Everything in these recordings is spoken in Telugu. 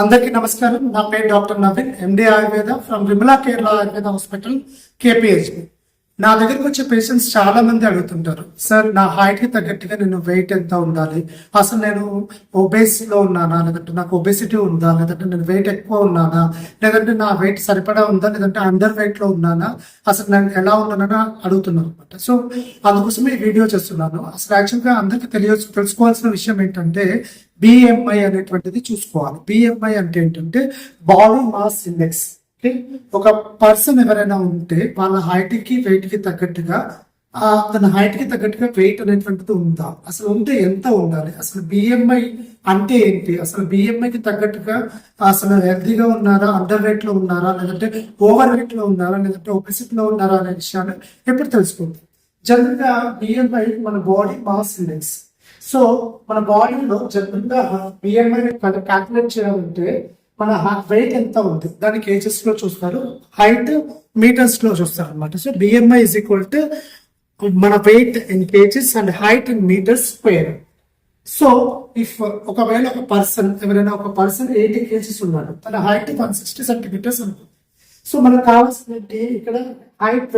అందరికీ నమస్కారం. నా పేరు doctor Naveen, MD Ayurveda from Vimala Kerala Ayurveda hospital, KPHB. నా దగ్గరకు వచ్చే పేషెంట్స్ చాలా మంది అడుగుతుంటారు, సార్ నా హైట్ కి తగ్గట్టుగా నేను వెయిట్ ఎంత ఉండాలి, అసలు నేను ఒబేస్ లో ఉన్నానా, లేదంటే నాకు ఒబేసిటీ ఉందా, లేదంటే నేను వెయిట్ ఎక్కువ ఉన్నానా, లేదంటే నా వెయిట్ సరిపడా ఉందా, లేదంటే అండర్ వెయిట్ లో ఉన్నానా, అసలు నేను ఎలా ఉన్నానని అడుగుతున్నాను అనమాట. సో అందుకోసం ఈ వీడియో చేస్తున్నాను. అసలు యాక్చువల్గా అందరికీ తెలుసుకోవాల్సిన విషయం ఏంటంటే బిఎంఐ అనేటువంటిది చూసుకోవాలి. బిఎంఐ అంటే ఏంటంటే బాడీ మాస్ ఇండెక్స్. ఒక పర్సన్ ఎవరైనా ఉంటే వాళ్ళ హైట్ కి వెయిట్ కి తగ్గట్టుగా తన హైట్ కి తగ్గట్టుగా వెయిట్ అనేటువంటిది ఉందా, అసలు ఉంటే ఎంత ఉండాలి, అసలు బిఎంఐ అంటే ఏంటి, అసలు బిఎంఐకి తగ్గట్టుగా అసలు హెల్తీగా ఉన్నారా, అండర్ వెయిట్ లో ఉన్నారా, లేదంటే ఓవర్ వెయిట్ లో ఉన్నారా, లేదంటే ఒబెసిటీ లో ఉన్నారా అనే విషయాన్ని ఎప్పుడు తెలుసుకుంటాం. జనరల్ గా బిఎంఐ మన బాడీ మాస్ ఇండెక్స్. సో మన బాడీలో జనరల్గా బిఎంఐ క్యాల్కులేట్ చేయాలంటే మన వెయిట్ ఎంత ఉంది దాన్ని కేజెస్ లో చూస్తారు, హైట్ మీటర్స్ లో చూస్తారు అనమాట. So BMI is equal to మన weight in kgs and height in metres square. So if ఒకవేళ ఎవరైనా ఒక పర్సన్ 80 కేజెస్ ఉన్నాడు, తన హైట్ 160 సెంటీమీటర్స్ ఉంటుంది. సో మనకు కావాల్సిందంటే ఇక్కడ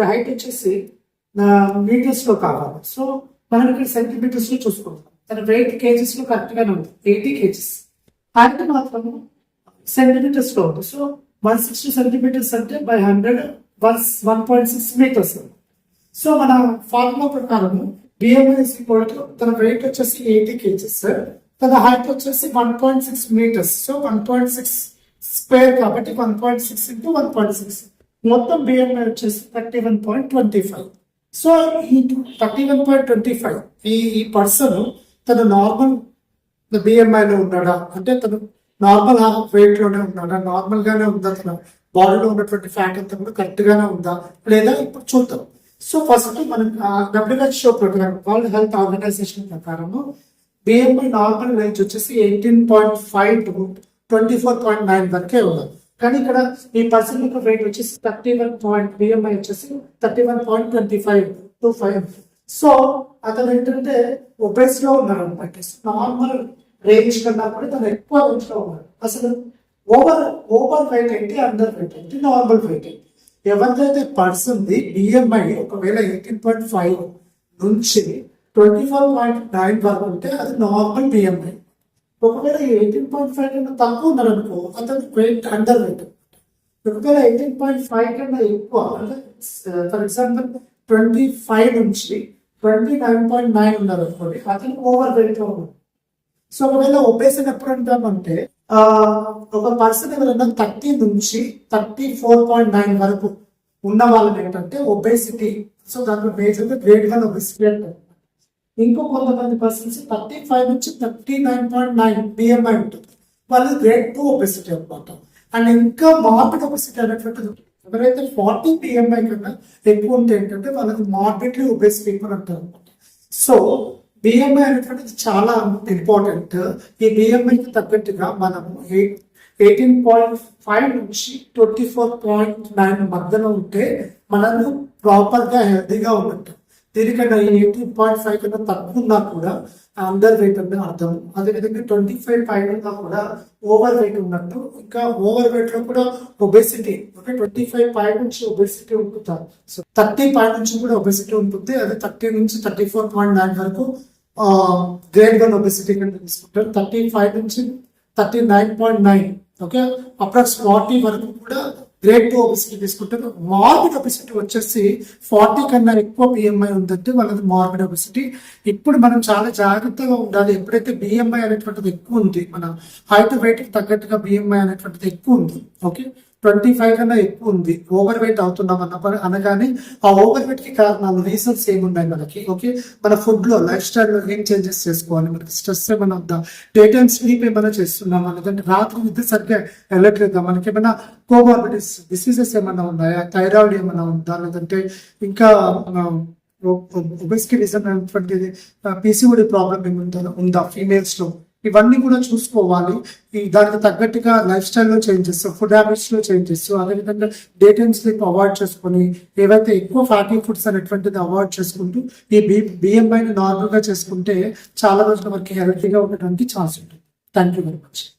హైట్ వచ్చేసి మీటర్స్ లో కావాలి. సో మనం ఇక్కడ సెంటీమీటర్స్ లో చూసుకుంటాం. తన వెయిట్ కేజెస్ లో కరెక్ట్ గానే ఉంది, 80 కేజెస్. హైట్ మాత్రం సెంటీమీటర్స్ లో ఉంది. సో 160 సెంటీమీటర్స్ అంటే బై 100 1.6 మీటర్స్. సో మన ఫార్ములా ప్రకారం బిఎంఐ తన వెయిట్ వచ్చేసి 80 కేజెస్, తన హైట్ వచ్చేసి 1.6 మీటర్స్. సో 1.6 స్క్వేర్ కాబట్టి 1.6 ఇంటూ 1.6 మొత్తం బిఎంఐ వచ్చేసి 31.25. సో ఈ 31.25 ఈ పర్సన్ తను నార్మల్ బిఎంఐలో ఉన్నాడా, అంటే తను నార్మల్ వెయిట్ లోనే ఉన్నాడా, నార్మల్ గానే ఉందా, తన బాడీలో ఉన్నటువంటి ఫ్యాట్ అంతా కూడా కరెక్ట్ గానే ఉందా లేదా ఇప్పుడు చూద్దాం. సో ఫస్ట్ మనం WHO ప్రకారం, వరల్డ్ హెల్త్ ఆర్గనైజేషన్ ప్రకారము బిఎంఐ నార్మల్ రేంజ్ వచ్చేసి 18.5 to 24.9 వరకే ఉన్నది. కానీ ఇక్కడ ఈ పర్సన్ యొక్క వెయిట్ వచ్చేసి 31 బిఎంఐ వచ్చేసి 31.25. సో అతను ఏంటంటే ఒబేస్ లో ఉన్నాడు అనమాట. నార్మల్ రేంజ్ కన్నా కూడా తను ఎక్కువ రేంజ్ లో ఉన్నాడు. అసలు ఓవర్ వెయిట్ ఏంటి, అండర్ వెయిట్ ఏంటి, నార్మల్ వెయిట్ ఏంటి. ఎవరిదైతే పర్సన్ ది బిఎంఐ ఒకవేళ 18.5 నుంచి 24.9 వరకు ఉంటే అది నార్మల్ బిఎంఐ. ఒకవేళ 18.5 కన్నా తక్కువ ఉన్నారనుకో అతను వెయిట్ అండర్ వెయిట్. ఒకవేళ 18.5 కన్నా ఎక్కువ అంటే ఫర్ ఎగ్జాంపుల్ 25 నుంచి 29.9 ఉన్నారు అనుకోండి, అతను ఓవర్ వెయిట్ లో ఉన్నారు. సో ఒకవేళ ఒబేసిటీ ఎప్పుడు అంటామంటే ఒక పర్సన్ ఎవరైనా 30 నుంచి 34.9 వరకు ఉన్న వాళ్ళని ఏంటంటే ఒబేసిటీ. సో దాంట్లో మేజర్గా గ్రేడ్ 1 ఒబేసిటీ అంటారు. ఇంకో కొంతమంది పర్సన్స్ 35 నుంచి 39.9 బిఎంఐ ఉంటుంది, వాళ్ళు గ్రేడ్ 2 ఒబేసిటీ అనమాట. అండ్ ఇంకా మార్బిడ్ ఒబేసిటీ అనేటువంటిది ఎవరైతే 40 బిఎంఐ కన్నా ఎక్కువ ఉంటే ఏంటంటే వాళ్ళకి మార్బిడ్లీ ఒబేస్ పీపుల్ అంటారు అనమాట. సో బిఎంఐ అనేటువంటిది చాలా ఇంపార్టెంట్. ఈ బిఎంఐకి తగ్గట్టుగా మనము 18.5 నుంచి 24.9 మధ్యలో ఉంటే మనము ప్రాపర్ గా హెల్తీగా ఉన్నట్టు. దీనికన్నా 18.5 కన్నా తక్కువ ఉన్నా కూడా అండర్ వెయిట్ అని అర్థం. అదేవిధంగా 25 పైన ఉన్నా కూడా ఓవర్ వెయిట్ ఉన్నట్టు. ఇంకా ఓవర్ వెయిట్ లో కూడా ఒబేసిటీ, 25 పై నుంచి ఒబేసిటీ ఉంటుంటారు. సో 30 పై నుంచి కూడా ఒబేసిటీ ఉంటుంది. అదే 30 నుంచి 34.9 వరకు గ్రేడ్ 1 ఒబేసిటీ కింద తీసుకుంటారు. 35 నుంచి 39.9 ఓకే అప్రాక్స్ 40 వరకు కూడా గ్రేడ్ 2 ఒబేసిటీ తీసుకుంటారు. మార్బిడ్ ఒబేసిటీ వచ్చేసి 40 కన్నా ఎక్కువ బిఎంఐ ఉందంటే వాళ్ళది మార్బిడ్ ఒబేసిటీ. ఇప్పుడు మనం చాలా జాగ్రత్తగా ఉండాలి. ఎప్పుడైతే బిఎంఐ అనేటువంటిది ఎక్కువ ఉంది, మన హైట్ వెయిట్ తగ్గట్టుగా బిఎంఐ అనేటువంటిది ఎక్కువ ఉంది, ఓకే 25 కన్నా ఎక్కువ ఉంది, ఓవర్ వెయిట్ అవుతున్నాం అనగానే ఆ ఓవర్ వెయిట్ కి కారణాలు రీజన్స్ ఏమున్నాయి మనకి, ఓకే మన ఫుడ్ లో లైఫ్ స్టైల్ లో ఏం చేంజెస్ చేసుకోవాలి, మనకి స్ట్రెస్ ఏమైనా ఉందా, డే టైమ్ స్లీప్ ఏమైనా చేస్తున్నామా, లేదంటే రాత్రి నిద్ర సరిగ్గా వెళ్ళట్లేదా, మనకి ఏమైనా కోమార్బిడిటీస్ డిసీజెస్ ఏమైనా ఉన్నాయా, థైరాయిడ్ ఏమైనా ఉందా, లేదంటే ఇంకా ఒబెసిటీ రీజన్ అనేటువంటిది పీసీఓడి ప్రాబ్లం ఏముందా ఉందా ఫీమేల్స్ లో, ఇవన్నీ కూడా చూసుకోవాలి. దానికి తగ్గట్టుగా లైఫ్ స్టైల్లో చేంజెస్, ఫుడ్ హ్యాబిట్స్ లో చేంజెస్, అదేవిధంగా డే టైమ్ స్లీప్ అవాయిడ్ చేసుకుని ఏవైతే ఎక్కువ ఫ్యాటీ ఫుడ్స్ అనేటువంటిది అవాయిడ్ చేసుకుంటూ ఈ బిఎంఐని నార్మల్ గా చేసుకుంటే చాలా రోజుల వరకు హెల్తీగా ఉండడానికి ఛాన్స్ ఉంటుంది. Thank you very much.